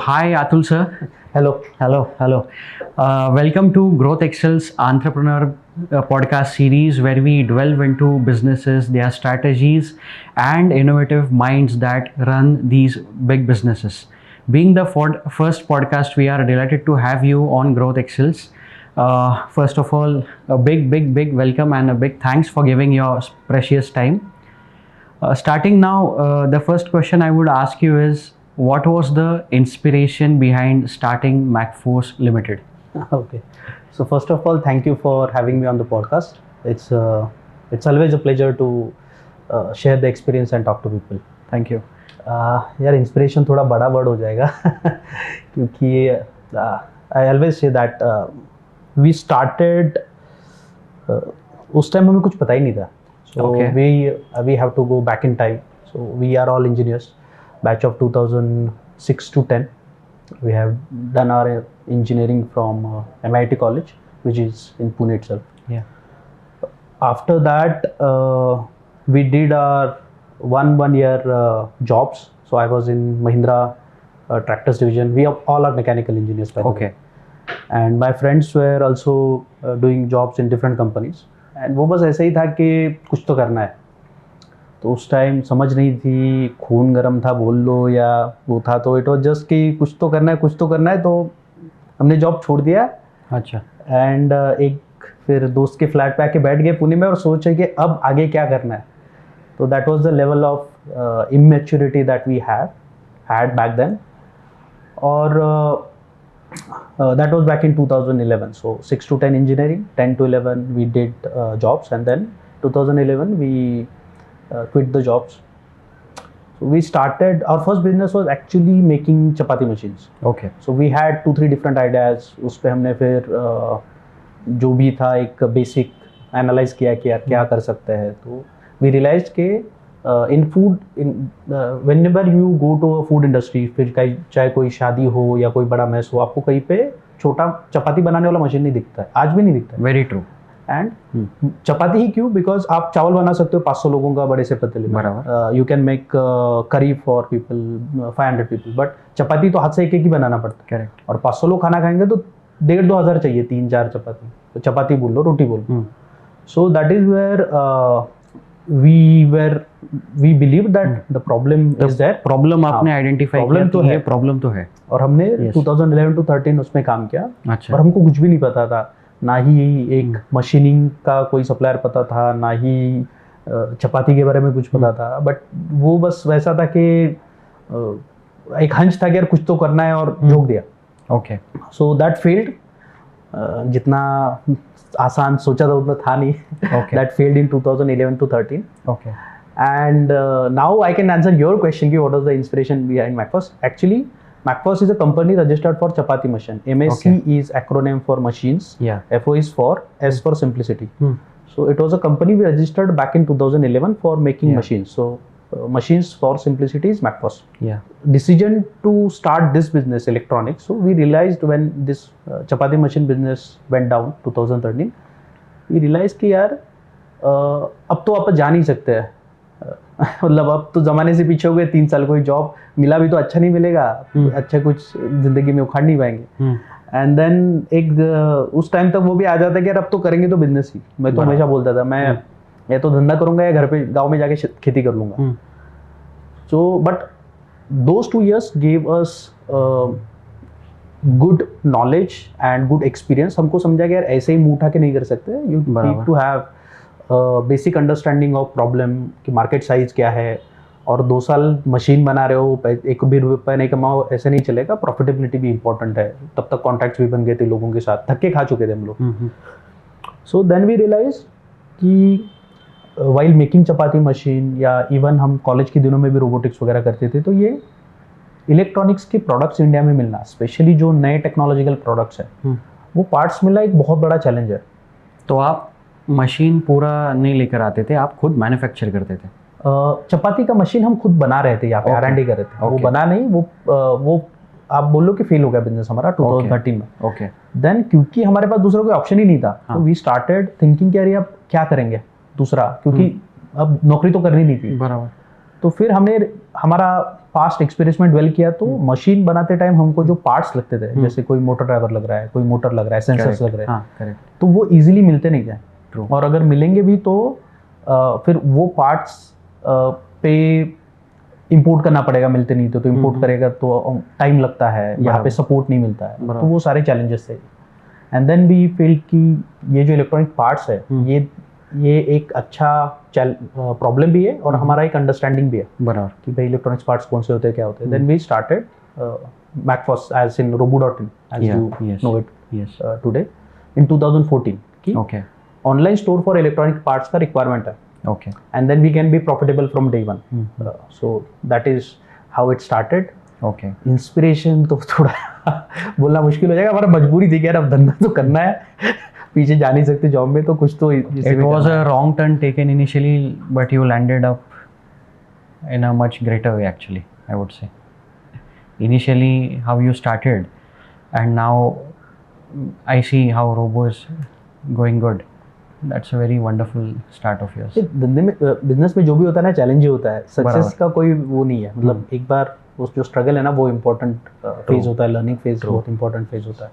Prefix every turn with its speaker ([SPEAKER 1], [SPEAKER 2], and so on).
[SPEAKER 1] Hi, Atul sir.
[SPEAKER 2] Hello.
[SPEAKER 1] Hello. Welcome to Growth Excel's Entrepreneur podcast series, where we delve into businesses, their strategies, and innovative minds that run these big businesses. Being the first podcast, we are delighted to have you on Growth Excels. First of all, a big welcome and a big thanks for giving your precious time. Starting now, the first question I would ask you is, what was the inspiration behind starting MacForce Limited?
[SPEAKER 2] Okay. So first of all, thank you for having me on the podcast. It's always a pleasure to share the experience and talk to people.
[SPEAKER 1] Thank you.
[SPEAKER 2] यार inspiration थोड़ा बड़ा word हो जाएगा क्योंकि I always say that we started उस time हमें कुछ पता ही नहीं था. So
[SPEAKER 1] Okay.
[SPEAKER 2] we have to go back in time. So we are all engineers, batch of 2006 to 10. We have done our engineering from MIT College, which is in Pune itself.
[SPEAKER 1] Yeah.
[SPEAKER 2] After that, we did our one year jobs. So I was in Mahindra Tractors division. We all are mechanical engineers by the way.
[SPEAKER 1] Okay.
[SPEAKER 2] And my friends were also doing jobs in different companies. And वो बस ऐसे ही था कि कुछ तो करना है. तो उस टाइम समझ नहीं थी, खून गर्म था बोल लो या वो था, तो इट वाज जस्ट कि कुछ तो करना है. तो हमने जॉब छोड़ दिया.
[SPEAKER 1] अच्छा.
[SPEAKER 2] एंड एक फिर दोस्त के फ्लैट पे आके बैठ गए पुणे में और सोचे कि अब आगे क्या करना है. तो that was the level of immaturity that we had back then. और that was back in 2011. So 6 to 10 engineering, 10 to 11 we did jobs, and then 2011 we quit the jobs. So we started, our first business was actually making chapati machines.
[SPEAKER 1] Okay.
[SPEAKER 2] So we had 2-3 different ideas. उस पे हमने फिर जो भी था एक basic analyse किया कि यार क्या कर सकते हैं. तो we realized कि in food whenever you go to a food industry, फिर चाहे कोई शादी हो या कोई बड़ा मैस हो, आपको कहीं पे छोटा चपाती बनाने वाला मशीन नहीं दिखता है, आज भी नहीं दिखता है.
[SPEAKER 1] Very true.
[SPEAKER 2] एंड चपाती ही क्यों, बिकॉज आप चावल बना सकते हो 500 लोगों का बड़े से पतीले में.
[SPEAKER 1] बराबर.
[SPEAKER 2] यू कैन मेक करी फॉर पीपल 500 पीपल, बट चपाती तो हाथ से एक ही बनाना पड़ता है.
[SPEAKER 1] करेक्ट.
[SPEAKER 2] और 500 लोग खाना खाएंगे तो 1,500-2 हज़ार चाहिए, 3-4 चपाती. तो चपाती बोल लो, रोटी बोल लो. So that is where we believed that the problem is there.
[SPEAKER 1] Problem आपने आइडेंटिफाई किया.
[SPEAKER 2] problem तो
[SPEAKER 1] कि
[SPEAKER 2] है.
[SPEAKER 1] ये प्रॉब्लम तो है.
[SPEAKER 2] और हमने
[SPEAKER 1] Yes.
[SPEAKER 2] 2011 to 13 उसमें काम किया.
[SPEAKER 1] अच्छा.
[SPEAKER 2] और हमको कुछ भी नहीं पता था, ना ही एक मशीनिंग का कोई सप्लायर पता था, ना ही चपाती के बारे में कुछ पता था. बट वो बस वैसा था कि एक हंच था कि यार कुछ तो करना है, और झोंक दिया.
[SPEAKER 1] ओके.
[SPEAKER 2] So that failed. जितना आसान सोचा था उतना था नहीं.
[SPEAKER 1] Okay.
[SPEAKER 2] That failed in 2011 to 13.
[SPEAKER 1] Okay.
[SPEAKER 2] And now I can answer your question, what was the inspiration behind MacForce. Actually, MacForce is a company registered for chapati machine. MSC
[SPEAKER 1] Okay.
[SPEAKER 2] is acronym for machines.
[SPEAKER 1] Yeah.
[SPEAKER 2] FO is for S for simplicity.
[SPEAKER 1] Hmm.
[SPEAKER 2] So it was a company we registered back in 2011 for making
[SPEAKER 1] Yeah.
[SPEAKER 2] machines. So machines for simplicity is MacForce.
[SPEAKER 1] Yeah.
[SPEAKER 2] Decision to start this business, electronics. So we realized when this chapati machine business went down 2013, we realized कि यार अब तो आप जा नहीं सकते हैं. मतलब अब तो जमाने से पीछे हो गए. 3 साल कोई जॉब मिला भी तो अच्छा नहीं मिलेगा. अच्छा कुछ जिंदगी में उखाड़ नहीं पाएंगे. एंड देन एक उस टाइम तक वो भी आ जाता है कि यार अब तो करेंगे तो बिजनेस ही. मैं तो हमेशा बोलता था मैं या तो धंधा करूंगा या घर पे गांव में जाके खेती कर लूंगा. So but those 2 years gave us good knowledge and good experience. हमको समझा कि यार ऐसे ही मुंह उठा के नहीं कर सकते. You need to have basic understanding of problem कि मार्केट साइज क्या है. और 2 साल मशीन बना रहे हो, 1 भी रुपये नहीं कमाओ, ऐसे नहीं चलेगा. प्रॉफिटेबिलिटी भी इंपॉर्टेंट है. तब तक कॉन्टैक्ट्स भी बन गए थे लोगों के साथ, धक्के खा चुके थे हम लोग. सो देन वी रियलाइज कि वाइल मेकिंग चपाती मशीन, या इवन हम कॉलेज के दिनों में भी रोबोटिक्स वगैरह करते थे, तो ये इलेक्ट्रॉनिक्स के प्रोडक्ट्स इंडिया में मिलना, स्पेशली जो नए टेक्नोलॉजिकल प्रोडक्ट्स हैं, वो पार्ट्स मिलना एक बहुत बड़ा चैलेंज है.
[SPEAKER 1] तो आप मशीन पूरा नहीं लेकर आते थे, आप खुद मैन्युफैक्चर करते थे?
[SPEAKER 2] चपाती का मशीन हम खुद बना रहे थे यहाँ पे, R&D कर रहे थे. वो बना नहीं, वो आप बोलो कि फेल हो गया बिजनेस हमारा 2013 में.
[SPEAKER 1] ओके.
[SPEAKER 2] देन क्योंकि हमारे पास दूसरा कोई ऑप्शन ही नहीं था, तो वी स्टार्टेड थिंकिंग कि यार अब क्या करेंगे दूसरा, क्योंकि अब नौकरी तो करनी नहीं थी.
[SPEAKER 1] बराबर.
[SPEAKER 2] तो फिर हमने हमारा पास्ट एक्सपीरियंस में डेवलप किया, तो मशीन बनाते टाइम हमको जो पार्ट्स लगते थे, जैसे कोई मोटर ड्राइवर लग रहा है, कोई मोटर लग रहा है, सेंसर्स लग रहे हैं,
[SPEAKER 1] करेक्ट,
[SPEAKER 2] तो वो इजीली मिलते नहीं थे।
[SPEAKER 1] True.
[SPEAKER 2] और अगर मिलेंगे भी तो फिर वो पार्ट्स पे इंपोर्ट करना पड़ेगा, मिलते नहीं तो इंपोर्ट करेगा तो टाइम लगता है, यहाँ पे सपोर्ट नहीं मिलता है, तो वो सारे चैलेंजेस थे। एंड देन वी फील कि ये जो इलेक्ट्रॉनिक पार्ट्स है ये एक अच्छा प्रॉब्लम भी है और हमारा एक अंडरस्टैंडिंग भी है
[SPEAKER 1] बराबर
[SPEAKER 2] कि भाई इलेक्ट्रॉनिक्स पार्ट्स कौन से होते हैं, क्या होते हैं। देन वी स्टार्टेड मैकफॉस as in robo.in as you know it today in 2014 कि
[SPEAKER 1] okay
[SPEAKER 2] online store for electronic parts का रिक्वायरमेंट है,
[SPEAKER 1] okay
[SPEAKER 2] and then we can be profitable from day one. So that is how it started.
[SPEAKER 1] Okay
[SPEAKER 2] inspiration तो थोड़ा बोलना मुश्किल हो जाएगा, हमारा मजबूरी थी कि यार अब धंधा तो करना है, पीछे जा नहीं सकते जॉब में, तो कुछ तो
[SPEAKER 1] It was a wrong turn taken initially, but you landed up in a much greater way, actually, I would say. Initially, how you started, and now I see how Robo is going good. That's a very wonderful start of yours.
[SPEAKER 2] धंधे में business में जो भी होता है ना, challenge ही होता है, सक्सेस का कोई वो नहीं है। मतलब एक बार वो जो स्ट्रगल है ना, वो इम्पोर्टेंट फेज होता है, लर्निंग फेज बहुत इंपॉर्टेंट फेज होता है।